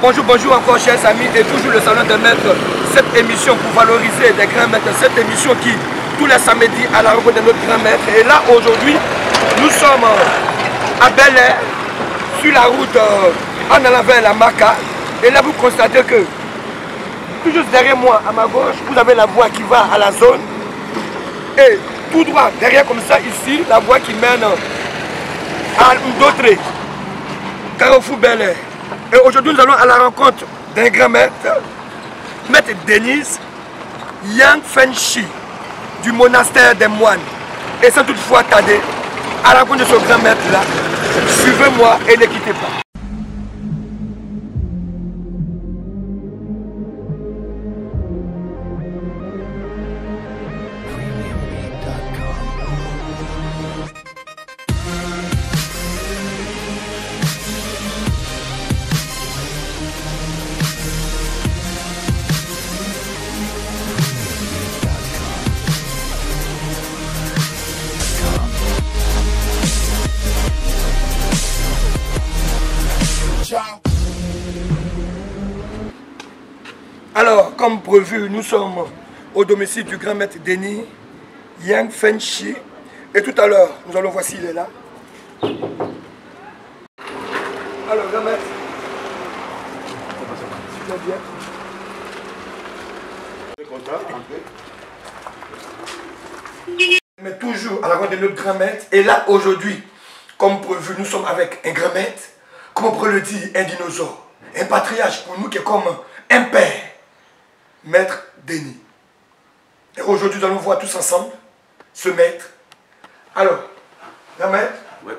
Bonjour, bonjour encore chers amis, et toujours le salon de maître, cette émission pour valoriser des grands maîtres, cette émission qui, tous les samedis, à la rencontre de notre grand maître. Et là, aujourd'hui, nous sommes à Bel Air, sur la route en allant vers la Maca. Et là, vous constatez que, tout juste derrière moi, à ma gauche, vous avez la voie qui va à la zone. Et tout droit, derrière comme ça, ici, la voie qui mène à d'autres Carrefour Bel Air. Et aujourd'hui, nous allons à la rencontre d'un grand maître, Maître Denis Yang Fenshi, du monastère des moines. Et sans toutefois tarder, à la rencontre de ce grand maître-là, suivez-moi et ne quittez pas. Alors, comme prévu, nous sommes au domicile du grand maître Denis Yang Fenshi. Et tout à l'heure, nous allons voir s'il est là. Alors, grand maître, tu vas bien? Je suis content. Mais toujours à la rencontre de notre grand maître. Et là, aujourd'hui, comme prévu, nous sommes avec un grand maître, comme on pourrait le dire, un dinosaure, un patriarche pour nous qui est comme un père. Maître Denis. Et aujourd'hui, nous allons voir tous ensemble ce maître. Alors, grand maître. Ouais.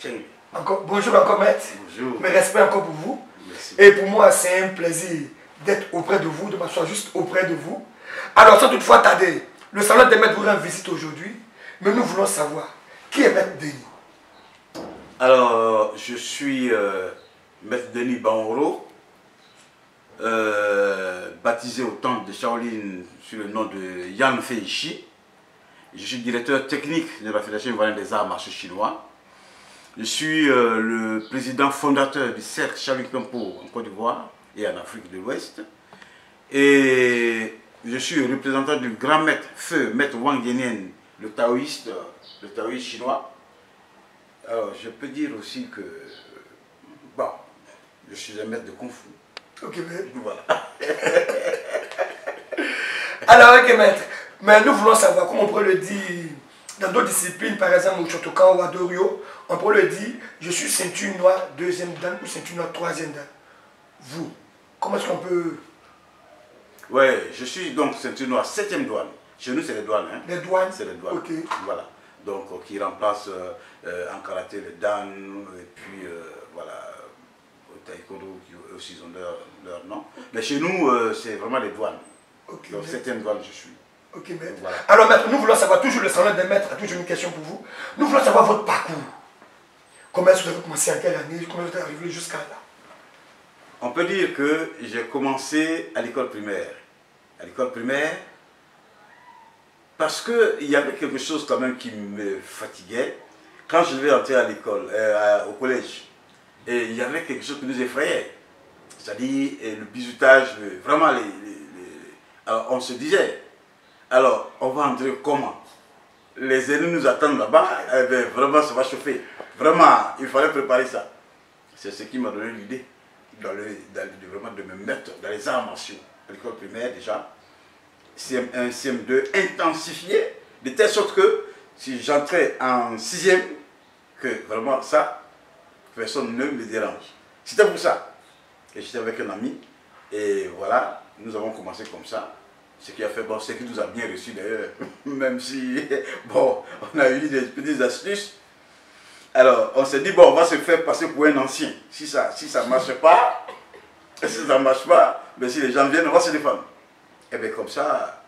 Tiens. Encore, bonjour encore maître. Bonjour. Mes respects encore pour vous. Merci. Et pour moi, c'est un plaisir d'être auprès de vous, de m'asseoir juste auprès de vous. Alors, sans toutefois tarder, le salon des maîtres vous rend visite aujourd'hui. Mais nous voulons savoir, qui est Maître Denis? Alors, je suis Maître Denis Banoro, baptisé au temple de Shaolin sous le nom de Yang Fenshi. Je suis directeur technique de la Fédération ivoirienne des arts martiaux chinois. Je suis le président fondateur du cercle Shaolin Kempo en Côte d'Ivoire et en Afrique de l'Ouest. Et je suis le représentant du grand maître feu, Maître Wang Yannian, le taoïste chinois. Alors, je peux dire aussi que bon, je suis un maître de Kung Fu. Ok, maître. Voilà. Alors, ok, maître. Mais nous voulons savoir, comment on pourrait le dire dans d'autres disciplines, par exemple au Shotokan ou à Dorio, on pourrait le dire, je suis ceinture noire, deuxième dan ou ceinture noire, troisième dan. Vous, comment est-ce qu'on peut... Ouais, je suis donc ceinture noire, 7e douane. Chez nous, c'est les douanes. Hein. Les douanes? C'est les douanes. Ok. Voilà. Donc, qui remplace en karaté les dan, et puis voilà, au taekwondo, qui aussi ont leur nom. Mais chez nous, c'est vraiment les douanes. Ok. Donc, 7e douane, je suis. Ok, maître. Voilà. Alors, maître, nous voulons savoir, toujours le salon des maîtres a toujours une question pour vous. Nous voulons savoir votre parcours. Comment est-ce que vous avez commencé, en quelle année, comment vous êtes arrivé jusqu'à là? On peut dire que j'ai commencé à l'école primaire. À l'école primaire, parce qu'il y avait quelque chose quand même qui me fatiguait. Quand je devais entrer à l'école, au collège, et il y avait quelque chose qui nous effrayait. C'est-à-dire le bizutage, vraiment alors, on se disait, alors on va entrer comment? Les ennemis nous attendent là-bas, eh bien, vraiment ça va chauffer. Vraiment, il fallait préparer ça. C'est ce qui m'a donné l'idée vraiment de me mettre dans les arts martiaux. À l'école primaire déjà, CM1, CM2, intensifié, de telle sorte que si j'entrais en 6e, que vraiment ça, personne ne me dérange. C'était pour ça. Et j'étais avec un ami, et voilà, nous avons commencé comme ça. Ce qui a fait, bon, ce qui nous a bien reçu d'ailleurs, même si, bon, on a eu des petites astuces. Alors, on s'est dit, bon, on va se faire passer pour un ancien. Si ça ne marche pas, mais si les gens viennent, on va se défendre. Et bien comme ça,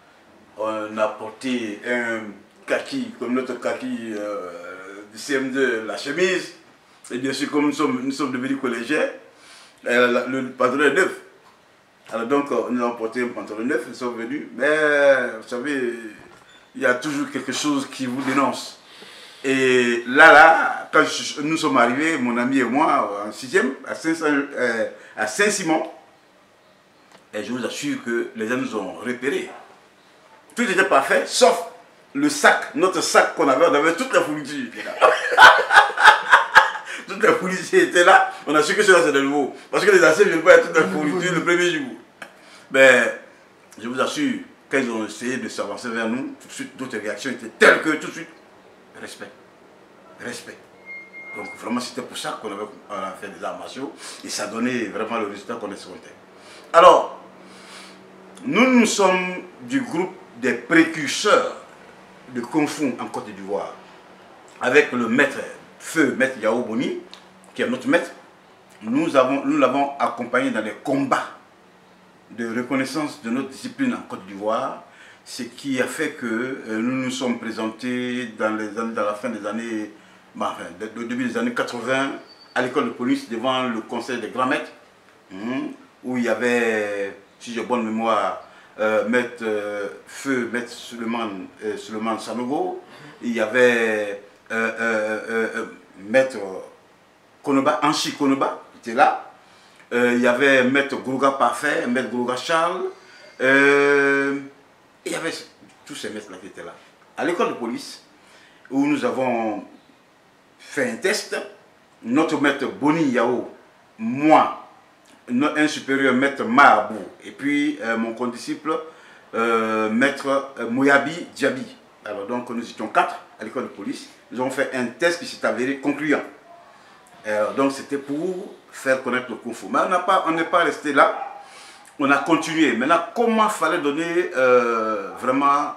on a porté un kaki, comme notre kaki CM2 la chemise. Et bien sûr, comme nous sommes devenus collégiens, le pantalon est neuf. Alors donc, nous avons porté un pantalon neuf, nous sommes venus. Mais vous savez, il y a toujours quelque chose qui vous dénonce. Et là, quand nous sommes arrivés, mon ami et moi, en 6e, à Saint-Simon, et je vous assure que les gens nous ont repérés. Tout était parfait, sauf le sac, notre sac qu'on avait, on avait toute la fourniture. Toute la fourniture était là, on a su que cela c'est de nouveau. Parce que les anciens ne veulent pas être toute la fourniture le premier jour. Mais je vous assure, quand ils ont essayé de s'avancer vers nous, tout de suite, d'autres réactions étaient telles que tout de suite, respect. Respect. Donc vraiment c'était pour ça qu'on a fait des arts martiaux et ça donnait vraiment le résultat qu'on escomptait. Alors, nous sommes du groupe des précurseurs de Kung Fu en Côte d'Ivoire avec le maître Maître Yao Boni, qui est notre maître. Nous l'avons accompagné dans les combats de reconnaissance de notre discipline en Côte d'Ivoire, ce qui a fait que nous nous sommes présentés dans la fin des années, au début des années 80, à l'école de police devant le conseil des grands maîtres, où il y avait, si j'ai bonne mémoire, Maître Suleiman Sanogo, il y avait Maître Konoba, Anchi Konoba, qui était là, il y avait Maître Gourouga Parfait, Maître Gourouga Charles, il y avait tous ces maîtres-là qui étaient là. À l'école de police, où nous avons fait un test, notre maître Boni Yao, moi, un supérieur maître Mahabou, et puis mon condisciple maître Moyabi Diaby. Alors donc nous étions 4 à l'école de police. Nous avons fait un test qui s'est avéré concluant. Donc c'était pour faire connaître le Kung Fu. Mais on n'est pas resté là. On a continué. Maintenant, comment fallait donner vraiment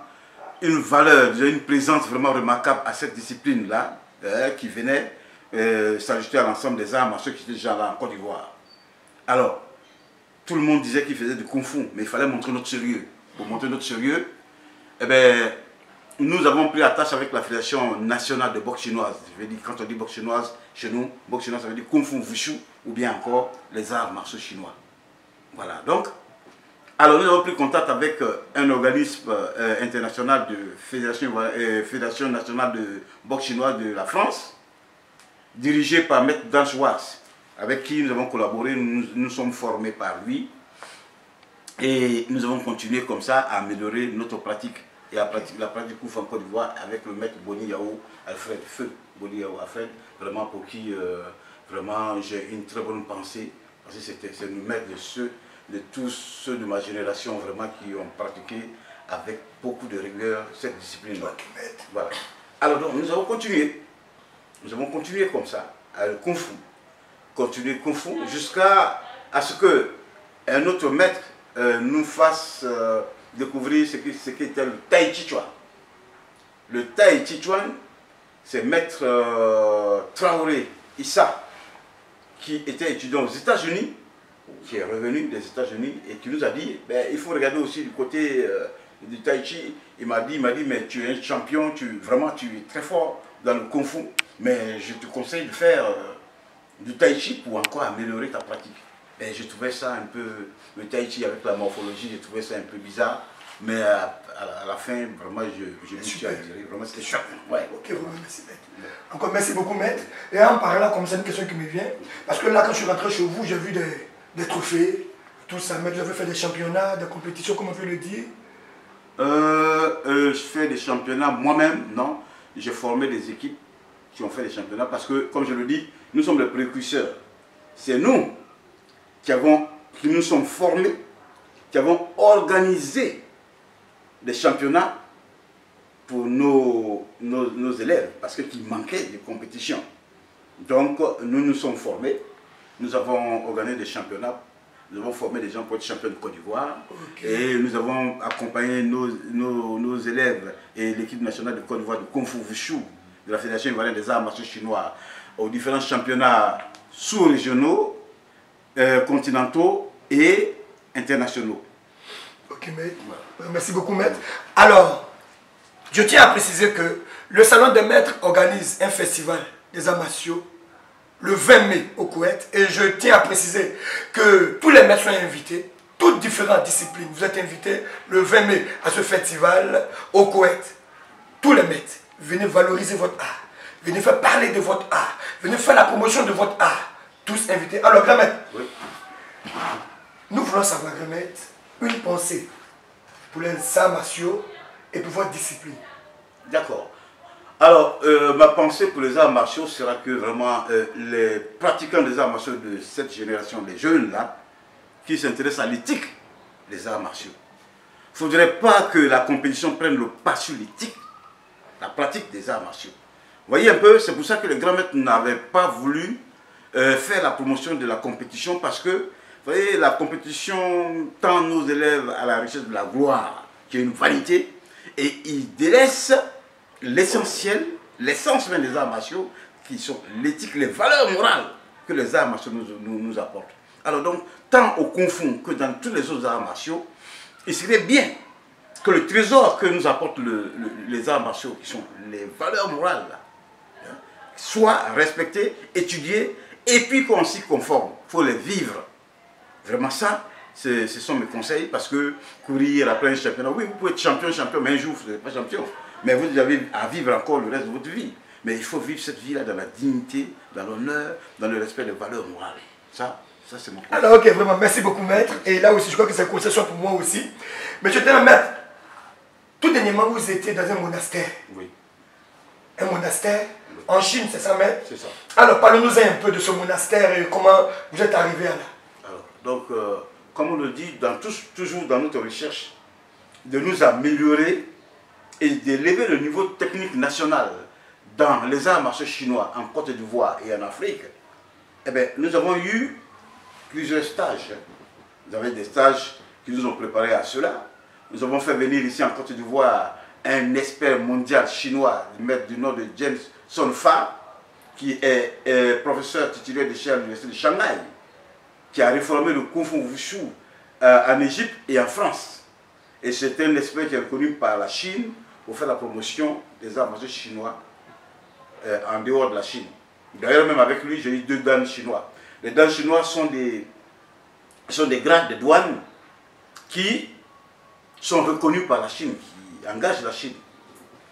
une valeur, une présence vraiment remarquable à cette discipline-là, qui venait s'ajouter à l'ensemble des arts martiaux qui étaient déjà là en Côte d'Ivoire. Alors, tout le monde disait qu'il faisait du Kung Fu, mais il fallait montrer notre sérieux. Pour montrer notre sérieux, eh bien, nous avons pris attache avec la Fédération nationale de boxe chinoise. Je veux dire, quand on dit boxe chinoise, chez nous, boxe chinoise, ça veut dire Kung Fu Wushu, ou bien encore les arts martiaux chinois. Voilà, donc, alors nous avons pris contact avec un organisme international de Fédération nationale de boxe chinoise de la France, dirigé par Maître Dan Schwartz, avec qui nous avons collaboré, nous sommes formés par lui. Et nous avons continué comme ça à améliorer notre pratique et la pratique Kung Fu en Côte d'Ivoire avec le maître Boni Yao Alfred, Feu Boni Yao Alfred, vraiment pour qui vraiment j'ai une très bonne pensée, parce que c'est le maître de tous ceux de ma génération vraiment qui ont pratiqué avec beaucoup de rigueur cette discipline-là. Voilà. Alors donc nous avons continué comme ça, à le Kung Fu. Continuer Kung Fu jusqu'à ce que un autre maître nous fasse découvrir ce qu'était le Tai Chi Chuan. Le Tai Chi Chuan, c'est Maître Traoré Issa, qui était étudiant aux États-Unis, qui est revenu des États-Unis et qui nous a dit, ben, il faut regarder aussi du côté du Tai Chi. Il m'a dit, mais tu es un champion, vraiment tu es très fort dans le Kung Fu, mais je te conseille de faire du Tai Chi pour encore améliorer ta pratique. Et je trouvais ça un peu, le Tai Chi avec la morphologie, je trouvais ça un peu bizarre, mais à la fin, vraiment, je me suis attiré. Vraiment, c'était chouette. Ouais. Ok, merci maître. Encore merci beaucoup maître. Et en parlant comme ça, une question qui me vient, parce que là, quand je suis rentré chez vous, j'ai vu des trophées, tout ça. Maître, vous avez fait des championnats, des compétitions, comment on peut le dire? Je fais des championnats moi-même, non. J'ai formé des équipes qui ont fait des championnats parce que, comme je le dis, nous sommes les précurseurs. C'est nous qui nous sommes formés, qui avons organisé des championnats pour nos élèves, parce qu'il manquait de compétition. Donc, nous nous sommes formés, nous avons organisé des championnats, nous avons formé des gens pour être champions de Côte d'Ivoire, et nous avons accompagné nos élèves et l'équipe nationale de Côte d'Ivoire de Kung Fu Wushu, de la Fédération ivoirienne des arts martiaux chinois, aux différents championnats sous-régionaux, continentaux et internationaux. Ok, maître. Voilà. Merci beaucoup, maître. Alors, Je tiens à préciser que le Salon des Maîtres organise un festival des arts martiaux le 20 mai au Koweït. Et je tiens à préciser que tous les maîtres sont invités, toutes différentes disciplines. Vous êtes invités le 20 mai à ce festival au Koweït. Tous les maîtres, venez valoriser votre art. Venez faire parler de votre art. Venez faire la promotion de votre art. Tous invités. Alors, grand maître, oui. Nous voulons savoir, grand maître, une pensée pour les arts martiaux et pour votre discipline. D'accord. Alors, ma pensée pour les arts martiaux sera que vraiment les pratiquants des arts martiaux de cette génération, les jeunes là, qui s'intéressent à l'éthique des arts martiaux. Il ne faudrait pas que la compétition prenne le pas sur l'éthique, la pratique des arts martiaux. Vous voyez un peu, c'est pour ça que le grand maître n'avait pas voulu faire la promotion de la compétition parce que, vous voyez, la compétition tend nos élèves à la recherche de la gloire, qui est une vanité, et il délaisse l'essentiel, l'essence même des arts martiaux, qui sont l'éthique, les valeurs morales que les arts martiaux nous apportent. Alors donc, tant au Kung Fu que dans tous les autres arts martiaux, il serait bien que le trésor que nous apportent les arts martiaux, qui sont les valeurs morales, là, soient respectés, étudiés, et puis qu'on s'y conforme. Il faut les vivre. Vraiment ça, ce sont mes conseils, parce que courir après un championnat, oui, vous pouvez être champion, mais un jour, vous ne serez pas champion. Mais vous avez à vivre encore le reste de votre vie. Mais il faut vivre cette vie-là dans la dignité, dans l'honneur, dans le respect des valeurs morales. Ça c'est mon conseil. Alors, ok, vraiment, merci beaucoup, maître. Et là aussi, je crois que c'est une concession pour moi aussi. Mais je tiens à mettre, tout dernièrement, vous étiez dans un monastère. Oui. Un monastère en Chine, c'est ça, maître? C'est ça. Alors, parlez-nous un peu de ce monastère et comment vous êtes arrivé à là. Alors, donc, comme on le dit, toujours dans notre recherche, de nous améliorer et d'élever le niveau technique national dans les arts martiaux chinois en Côte d'Ivoire et en Afrique, eh bien, nous avons eu plusieurs stages. Nous avons des stages qui nous ont préparés à cela. Nous avons fait venir ici en Côte d'Ivoire un expert mondial chinois, maître du nom de James Son Fa, qui est professeur titulaire de l'université de Shanghai, qui a réformé le Kung Fu Wushu en Égypte et en France. Et c'est un expert qui est reconnu par la Chine pour faire la promotion des arts martiaux chinois en dehors de la Chine. D'ailleurs, même avec lui, j'ai eu 2 dames chinois. Les dames chinois sont des grades de douane qui sont reconnus par la Chine, qui engagent la Chine.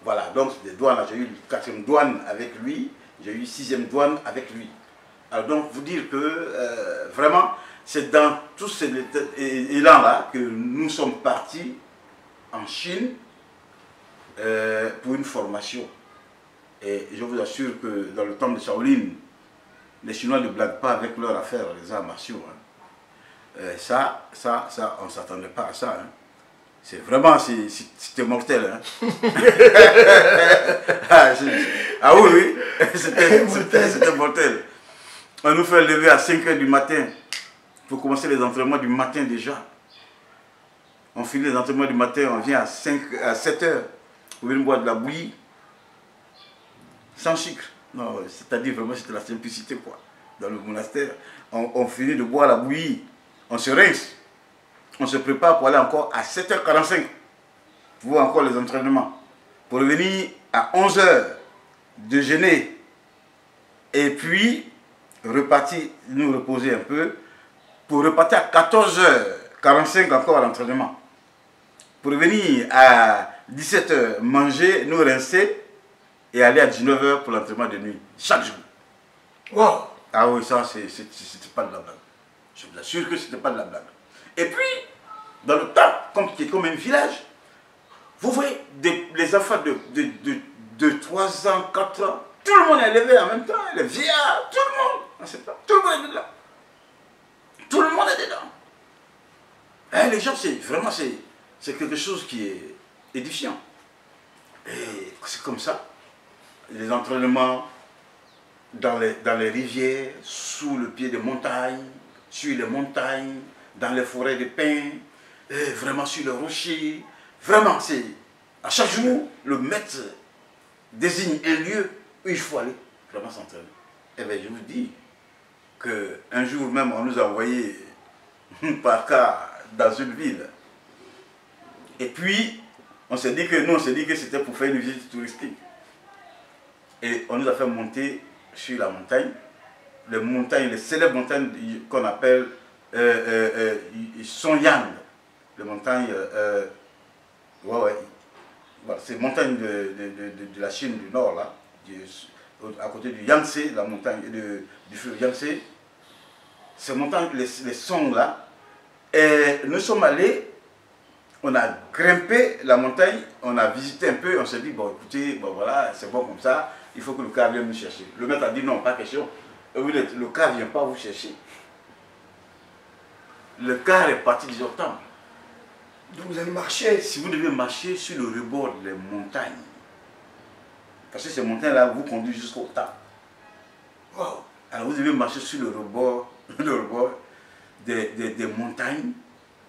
Voilà, donc des douanes, j'ai eu 4e douane avec lui, j'ai eu 6e douane avec lui. Alors donc, vous dire que vraiment, c'est dans tous ces élans-là que nous sommes partis en Chine pour une formation. Et je vous assure que dans le temps de Shaolin, les Chinois ne blaguent pas avec leur affaire, les arts martiaux. Hein. Ça, on ne s'attendait pas à ça. Hein. C'est vraiment, c'était mortel. Hein. Ah oui, oui, c'était mortel. On nous fait lever à 5 h du matin pour commencer les entraînements du matin déjà. On finit les entraînements du matin, on vient à 7 h pour venir boire de la bouillie. Sans sucre. Non, c'est-à-dire vraiment c'était la simplicité quoi. Dans le monastère, on finit de boire la bouillie, on se rince, on se prépare pour aller encore à 7 h 45 pour voir encore les entraînements. Pour revenir à 11 h, déjeuner et puis repartir, nous reposer un peu, pour repartir à 14 h 45 encore à l'entraînement. Pour revenir à 17 h, manger, nous rincer et aller à 19 h pour l'entraînement de nuit, chaque jour. Wow. Ah oui, ça, c'était pas de la blague. Je vous assure que c'était pas de la blague. Et puis, dans le temps, qui est comme un village, vous voyez les enfants de 3 ans, 4 ans, tout le monde est élevé en même temps, les vieillards, tout le monde, tout le monde est dedans. Tout le monde est dedans. Et les gens, c'est vraiment, c'est quelque chose qui est édifiant. Et c'est comme ça. Les entraînements dans les rivières, sous le pied des montagnes, sur les montagnes, dans les forêts de pins, et vraiment sur les rochers. Vraiment, c'est à chaque jour, le maître désigne un lieu où il faut aller vraiment s'entraîner. Et bien, je vous dis qu'un jour même, on nous a envoyé par cas dans une ville. Et puis, On s'est dit que c'était pour faire une visite touristique. Et on nous a fait monter sur la montagne. Les célèbres montagnes qu'on appelle Sonyang. Les montagnes, voilà, c'est montagnes de la Chine du Nord, là, à côté du Yangtze, la montagne du fleuve Yangtze. Ces montagnes, les sons là, et nous sommes allés, on a grimpé la montagne, on a visité un peu, on s'est dit, bon écoutez, bon voilà, c'est bon comme ça, il faut que le car vienne nous chercher. Le maître a dit non, pas question. Le car ne vient pas vous chercher. Le car est parti du temple. Donc vous allez marcher. Si vous devez marcher sur le rebord des montagnes, parce que ces montagnes-là vous conduisent jusqu'au temple. Wow. Alors vous devez marcher sur le rebord des montagnes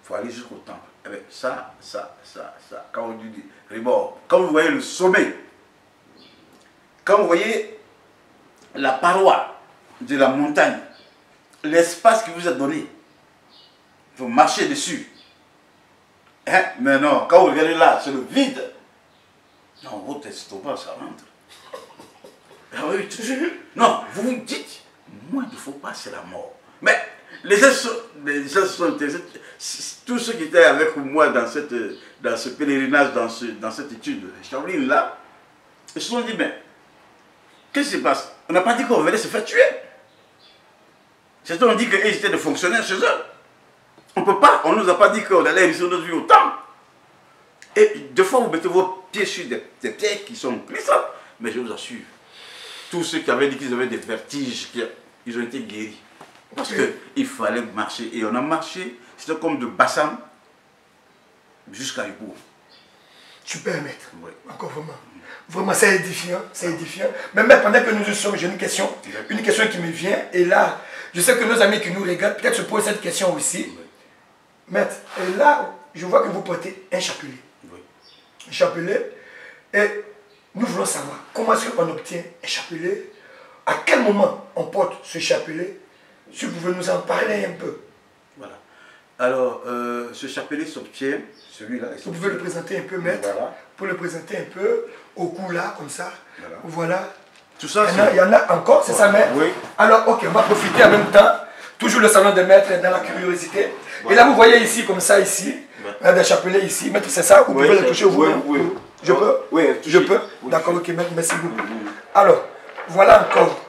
pour aller jusqu'au temple. Eh bien, ça, quand on dit rebord, quand vous voyez le sommet, quand vous voyez la paroi de la montagne, l'espace qui vous est donné, vous marchez dessus. Hein? Mais non, quand vous regardez là, c'est le vide. Non, votre estomac, ça rentre. Ah oui, non, vous vous dites, moi, il ne faut pas, c'est la mort. Mais les gens sont intéressés. Tous ceux qui étaient avec moi dans ce pèlerinage, dans cette étude de Shaolin là, ils se sont dit, mais qu'est-ce qui se passe? On n'a pas dit qu'on venait se faire tuer. C'est on dit qu'ils étaient des fonctionnaires chez eux. On ne peut pas, on ne nous a pas dit qu'on allait réussir notre vie au temps. Et deux fois, vous mettez vos pieds sur des pierres qui sont glissantes. Mais je vous assure, tous ceux qui avaient dit qu'ils avaient des vertiges, ils ont été guéris. Parce qu'il fallait marcher. Et on a marché, c'était comme de Bassam jusqu'à Ipour. Super, maître. Oui. Encore vraiment. Vraiment, c'est édifiant, c'est édifiant. Mais même pendant que nous y sommes, j'ai une question qui me vient. Et là, je sais que nos amis qui nous regardent peut-être se posent cette question aussi. Oui. Maître, et là, je vois que vous portez un chapelet. Oui. Un chapelet. Et nous voulons savoir comment est-ce qu'on obtient un chapelet. À quel moment on porte ce chapelet? Si vous pouvez nous en parler un peu. Voilà. Alors, ce chapelet s'obtient, celui-là. Vous pouvez le présenter un peu, maître. Voilà. Pour le présenter un peu, au cou là, comme ça. Voilà. Voilà. Tout ça, Il y en a encore, c'est ça, maître? Oui. Alors, ok, on va profiter en même temps. Toujours le salon de maître dans la curiosité. Voilà. Et là, vous voyez ici, comme ça, ici. Voilà. Il y a des chapelets ici. Maître, c'est ça? Vous Oui, pouvez le toucher vous. Oui. Je peux? Oui, je peux? Oui. D'accord, ok, maître, merci beaucoup. Alors, voilà encore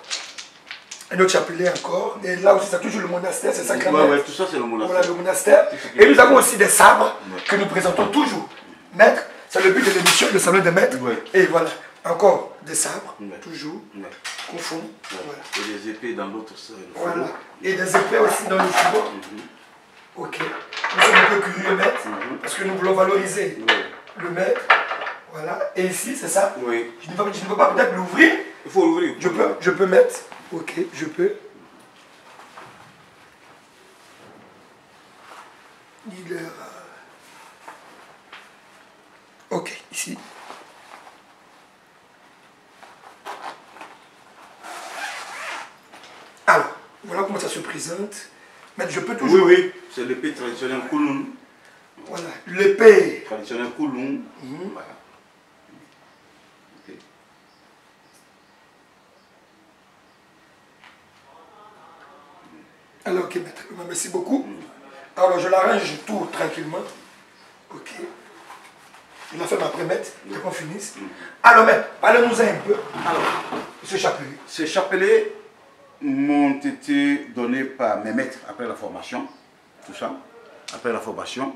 un autre chapelet encore. Et là aussi, c'est toujours le monastère, c'est ça, quand même. Oui, tout ça, c'est le monastère. Voilà le monastère. Et nous avons aussi des sabres que nous présentons toujours. Maître, c'est le but de l'émission, le salon de maître. Oui. Et voilà, encore des sabres, Oui. toujours, Oui. qu'on fond. Ouais. Voilà. Et des épées dans l'autre sens. Voilà. Et des épées aussi dans le fourreau. Ok. Nous sommes un peu curieux, maître, parce que nous voulons valoriser le maître. Voilà. Et ici, c'est ça? Oui. Je ne peux pas peut-être l'ouvrir. Il faut l'ouvrir. Je peux mettre. Ok, je peux. Ok, ici. Alors, voilà comment ça se présente. Mais je peux toujours... Oui, c'est l'épée traditionnelle Kouloun. Voilà, l'épée. Traditionnelle Kouloun. Voilà. Okay. Alors, ok, maître, merci beaucoup. Alors, je l'arrange tout tranquillement. Ok. Je la ferme après, maître, dès qu'on finisse. Alors, maître, parlez-nous un peu. Alors, ce chapelet. ces chapelets m'ont été donnés par mes maîtres après la formation. Tout ça, après la formation.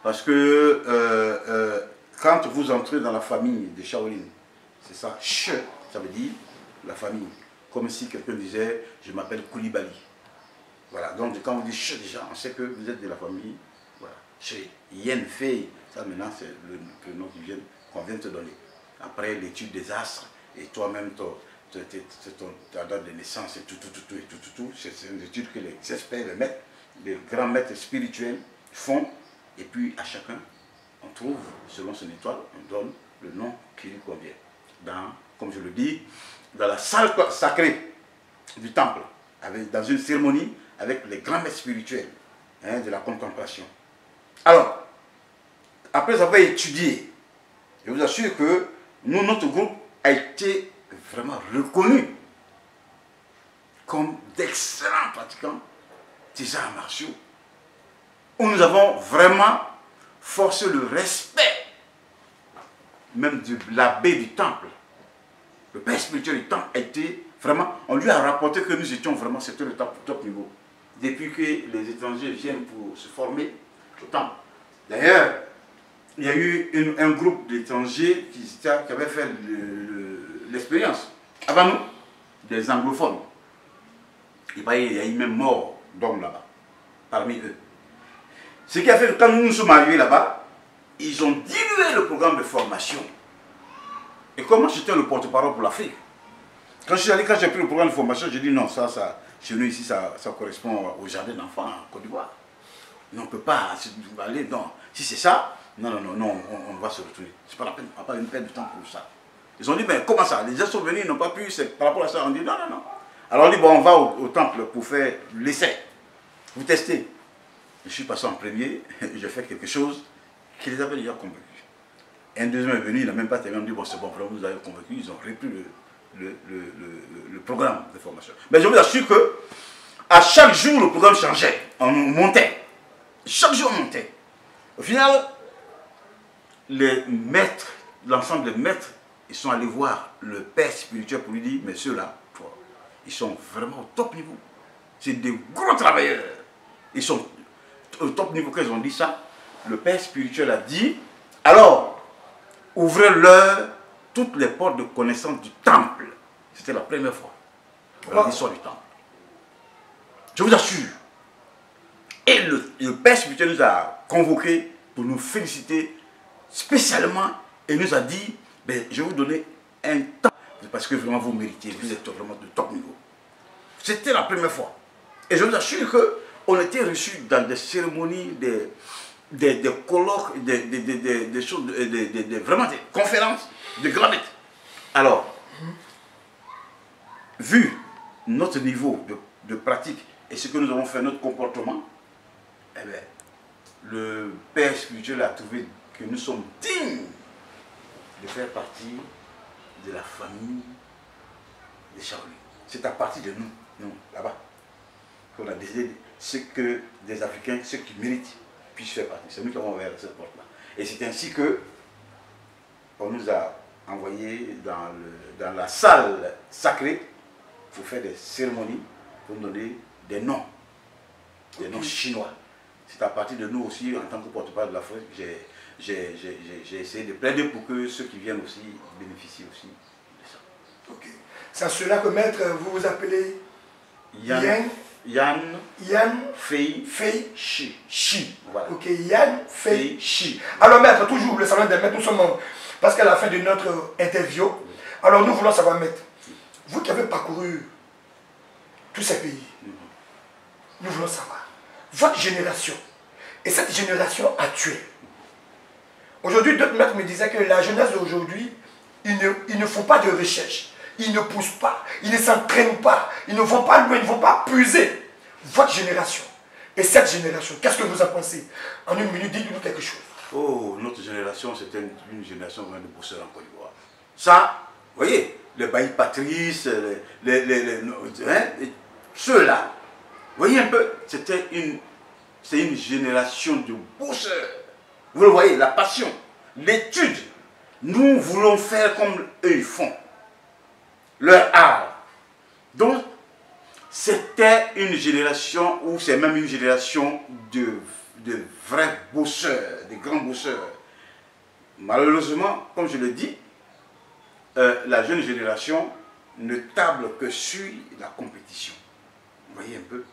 Parce que quand vous entrez dans la famille de Shaolin, c'est ça, ça veut dire la famille. Comme si quelqu'un disait, je m'appelle Koulibaly. Voilà, donc quand vous dites Che déjà, on sait que vous êtes de la famille. Voilà, Che, Yen, Fei, ça maintenant c'est le nom qu'on vient te donner. Après l'étude des astres, et toi-même ta date de naissance et tout, c'est une étude que les experts, les grands maîtres spirituels font, et puis à chacun, on trouve, selon son étoile, on donne le nom qui lui convient. Comme je le dis, dans la salle sacrée du temple, dans une cérémonie avec les grands maîtres spirituels de la contemplation. Alors, après avoir étudié Je vous assure que nous, notre groupe a été vraiment reconnu comme d'excellents pratiquants des arts martiaux, où nous avons vraiment forcé le respect même de l'abbé du temple. Le père spirituel du temple a été vraiment, on lui a rapporté que nous étions vraiment, c'était le top niveau. Depuis que les étrangers viennent pour se former au temple. D'ailleurs, il y a eu un groupe d'étrangers qui avait fait l'expérience. Avant nous, des anglophones. Il y a eu même mort d'hommes là-bas, parmi eux. Ce qui a fait que quand nous nous sommes arrivés là-bas, ils ont dilué le programme de formation. Et comment j'étais le porte-parole pour l'Afrique? Quand j'ai pris le programme de formation, j'ai dit non, chez nous ici, ça correspond au jardin d'enfants en Côte d'Ivoire. On ne peut pas aller, non. Si c'est ça, non, on va se retourner. C'est pas la peine, on va pas une peine de temps pour ça. Ils ont dit, mais comment ça? Les gens sont venus, ils n'ont pas pu, c'est par rapport à ça. On dit, non. Alors on dit, bon, on va au temple pour faire l'essai. Vous testez. Je suis passé en premier, j'ai fait quelque chose qui les avait déjà convaincus. Un deuxième est venu, il n'a même pas terminé, on dit, bon, c'est bon, vous avez convaincu, ils ont repris le programme de formation. Mais je vous assure que à chaque jour, le programme changeait, on montait. Chaque jour, on montait. Au final, les maîtres, l'ensemble des maîtres, ils sont allés voir le père spirituel pour lui dire, mais ceux-là, ils sont vraiment au top niveau. C'est des gros travailleurs. Ils sont au top niveau. Quand ils ont dit ça, le père spirituel a dit, alors, ouvrez-leur toutes les portes de connaissance du temple. C'était la première fois dans l'histoire du temple. Je vous assure. Et le père spirituel nous a convoqués pour nous féliciter spécialement et nous a dit, ben, je vais vous donner un temps parce que vraiment vous méritez, vous êtes vraiment de top niveau. C'était la première fois. Et je vous assure qu'on était reçus dans des cérémonies, des colloques, des choses, vraiment des conférences de grands maîtres. Alors, vu notre niveau de pratique et ce que nous avons fait, notre comportement, eh bien, le père spirituel a trouvé que nous sommes dignes de faire partie de la famille des Shaolin. C'est à partir de nous, là-bas, qu'on a décidé ce que des Africains, ceux qui méritent, puissent faire partie. C'est nous qui avons ouvert cette porte-là. Et c'est ainsi que on nous a envoyés dans la salle sacrée pour faire des cérémonies, pour nous donner des noms chinois. C'est à partir de nous aussi, en tant que porte-parole de l'Afrique, j'ai essayé de plaider pour que ceux qui viennent aussi bénéficient aussi de ça. Ok. C'est à cela que maître, vous vous appelez Yan Fei Shi. Voilà. Ok, Yan Fei Shi. Alors maître, toujours le salon des maîtres, nous sommes parce qu'à la fin de notre interview, alors nous voulons savoir maître, vous qui avez parcouru tous ces pays, nous voulons savoir, votre génération et cette génération actuelle. Aujourd'hui, d'autres maîtres me disaient que la jeunesse d'aujourd'hui, ils ne font pas de recherche. Ils ne poussent pas, ils ne s'entraînent pas, ils ne vont pas loin, ils ne vont pas puiser. Votre génération et cette génération, qu'est-ce que vous en pensez? En une minute, dites-nous quelque chose. Oh, notre génération, c'était une génération de bosseurs en Côte d'Ivoire. Ça, vous voyez, les Bailly Patrice, ceux-là, vous voyez un peu, c'est une génération de bosseurs. Vous le voyez, la passion, l'étude. Nous voulons faire comme eux ils font. Leur art. Donc, c'était une génération, ou c'est même une génération de vrais bosseurs, de grands bosseurs. Malheureusement, comme je le dis, la jeune génération ne table que sur la compétition. Vous voyez un peu?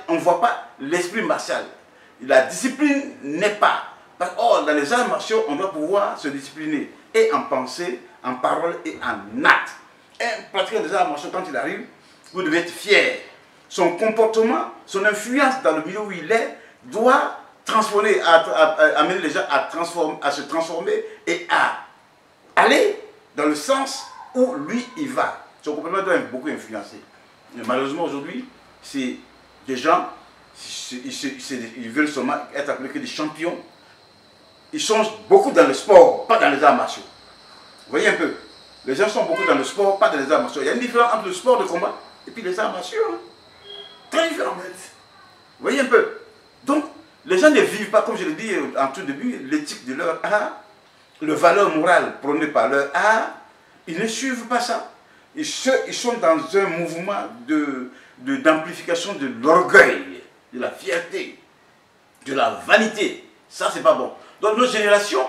On ne voit pas l'esprit martial. La discipline n'est pas. Or, dans les arts martiaux, on doit pouvoir se discipliner et en pensée, en parole et en acte. Un pratiquant des arts martiaux, quand il arrive, vous devez être fier. Son comportement, son influence dans le milieu où il est, doit transformer, amener les gens à se transformer et à aller dans le sens où lui il va. Son comportement doit être beaucoup influencé. Mais malheureusement aujourd'hui, c'est des gens, ils veulent seulement être appelés que des champions ils sont beaucoup dans le sport, pas dans les arts martiaux. Vous voyez un peu? Les gens sont beaucoup dans le sport, pas dans les arts martiaux. Il y a une différence entre le sport de combat et puis les arts martiaux. Hein. Très différent. Vous voyez un peu? Donc, les gens ne vivent pas, comme je l'ai dit en tout début, l'éthique de leur art, le valeur morale prônée par leur art. Ils ne suivent pas ça. Ils sont dans un mouvement d'amplification de l'orgueil, de la fierté, de la vanité. Ça, c'est pas bon. Donc, notre génération,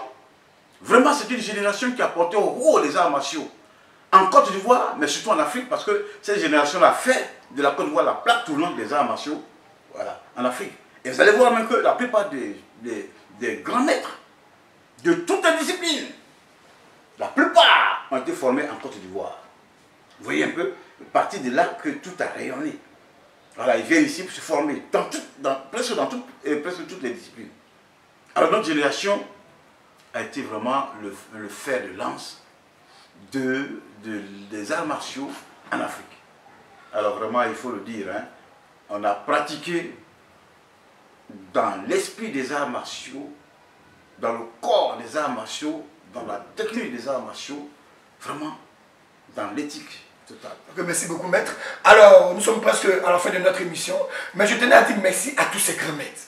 vraiment, c'est une génération qui a porté au haut les arts martiaux. En Côte d'Ivoire, mais surtout en Afrique, parce que cette génération a fait de la Côte d'Ivoire la plaque tournante des arts martiaux, voilà, en Afrique. Et vous allez voir même que la plupart des grands maîtres de toutes les disciplines, la plupart ont été formés en Côte d'Ivoire. Vous voyez un peu, partie de là que tout a rayonné. Voilà, ils viennent ici pour se former presque toutes les disciplines. Alors notre génération a été vraiment le fer de lance des arts martiaux en Afrique. Alors vraiment, il faut le dire, hein, on a pratiqué dans l'esprit des arts martiaux, dans le corps des arts martiaux, dans la technique des arts martiaux, vraiment dans l'éthique totale. Merci beaucoup, maître. Alors, nous sommes presque à la fin de notre émission, mais je tenais à dire merci à tous ces grands maîtres.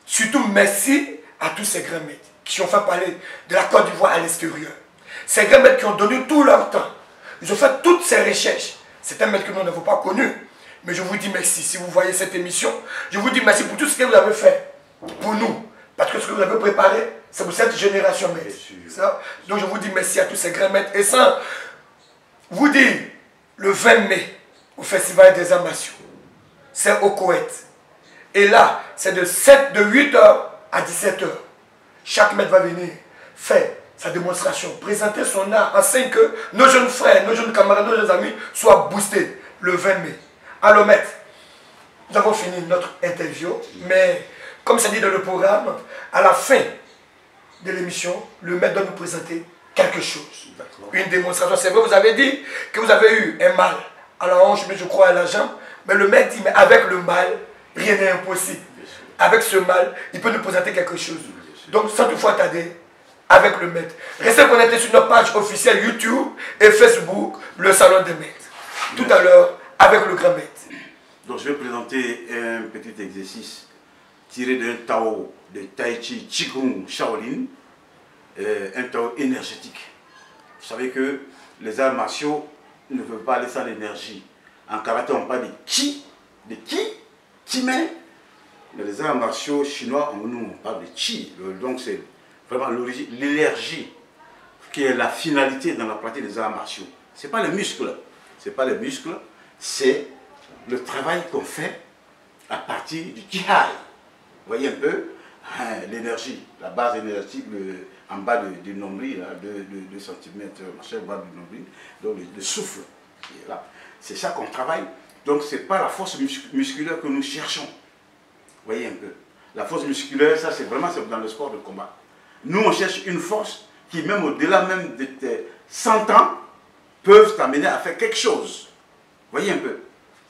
Surtout merci à tous ces grands maîtres qui ont fait parler de la Côte d'Ivoire à l'extérieur. Ces grands maîtres qui ont donné tout leur temps. Ils ont fait toutes ces recherches. C'est un maître que nous n'avons pas connu. Mais je vous dis merci. Si vous voyez cette émission, je vous dis merci pour tout ce que vous avez fait pour nous. Parce que ce que vous avez préparé, c'est pour cette génération maître. Donc je vous dis merci à tous ces grands maîtres. Et sans vous dire, le 20 mai, au Festival des Arts martiaux, c'est au Koweït. Et là, c'est de 8h à 17h. Chaque maître va venir faire sa démonstration, présenter son art, afin que nos jeunes frères, nos jeunes camarades, nos jeunes amis soient boostés le 20 mai. Alors maître, nous avons fini notre interview, mais comme c'est dit dans le programme, à la fin de l'émission, le maître doit nous présenter quelque chose. Une démonstration. C'est vrai, vous avez dit que vous avez eu un mal à la hanche, mais je crois à la jambe, mais le maître dit, mais avec le mal, rien n'est impossible. Avec ce mal, il peut nous présenter quelque chose. Donc, sans toutefois tarder, avec le maître. Restez connectés sur notre page officielle YouTube et Facebook, le Salon des Maîtres. Tout à l'heure, avec le grand maître. Donc, je vais présenter un petit exercice tiré d'un Tao de Tai Chi Qigong Shaolin, un Tao énergétique. Vous savez que les arts martiaux ne peuvent pas aller sans l'énergie. En karaté, on parle de Qi, Qi-main. Mais les arts martiaux chinois, nous, on parle de Qi. Donc, c'est vraiment l'origine, l'énergie qui est la finalité dans la pratique des arts martiaux. Ce n'est pas les muscles. C'est pas les muscles, c'est le travail qu'on fait à partir du Qihai. Vous voyez un peu l'énergie, la base énergétique en bas du nombril, 2 cm, machin, au bas du nombril, donc le souffle. C'est ça qu'on travaille. Donc ce n'est pas la force musculaire que nous cherchons. Vous voyez un peu. La force musculaire, ça c'est vraiment dans le sport de combat. Nous on cherche une force qui même au-delà même de 100 ans, peuvent t'amener à faire quelque chose. Vous voyez un peu.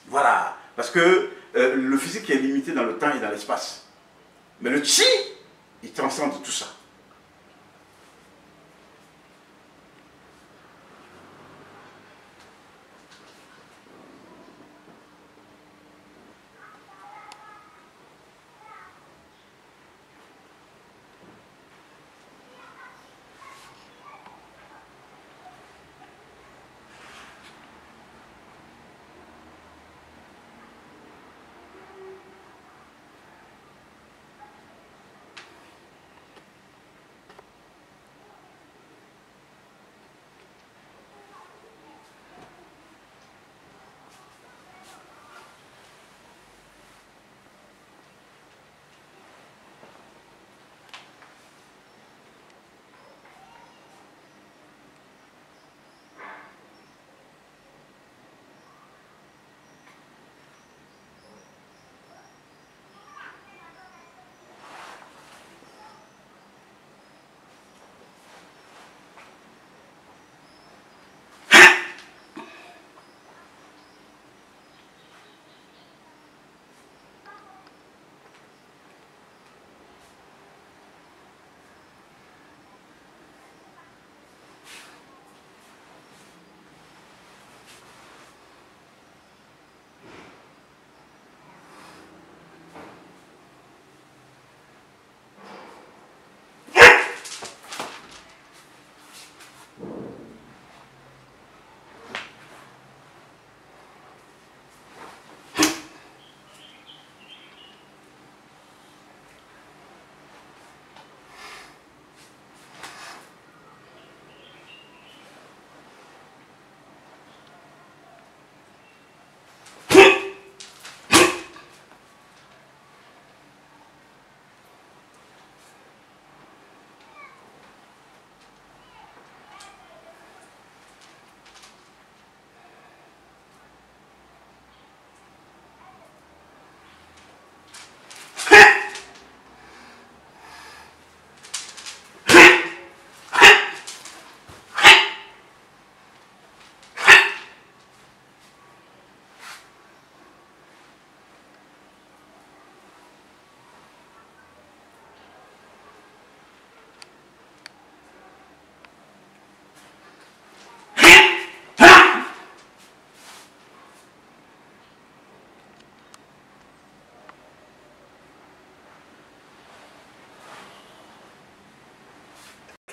Voilà. Parce que le physique est limité dans le temps et dans l'espace. Mais le Qi, il transcende tout ça.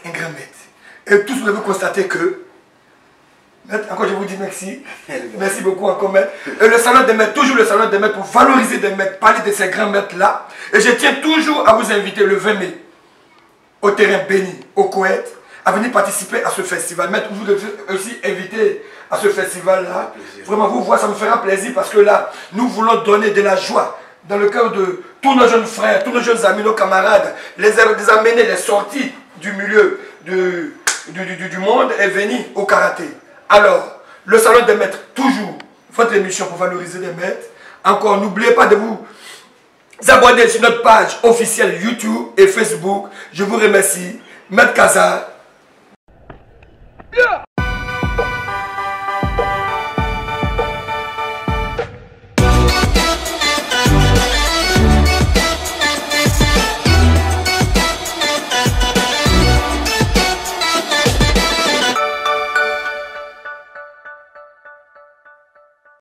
un grand maître. Et tous vous devez constater que, maître, encore je vous dis merci. Merci beaucoup encore, maître. Et le salon des maîtres, toujours le salon des maîtres pour valoriser des maîtres, parler de ces grands maîtres-là. Et je tiens toujours à vous inviter le 20 mai au terrain béni, au Koweït, à venir participer à ce festival. Maître, vous devez aussi inviter à ce festival-là. Vraiment, vous voir, ça me fera plaisir parce que là, nous voulons donner de la joie dans le cœur de tous nos jeunes frères, tous nos jeunes amis, nos camarades, les amener, les sorties du milieu du monde et venir au karaté. Alors, le salon des maîtres, toujours votre émission pour valoriser les maîtres. Encore, n'oubliez pas de vous abonner sur notre page officielle YouTube et Facebook. Je vous remercie. Maître Kaza.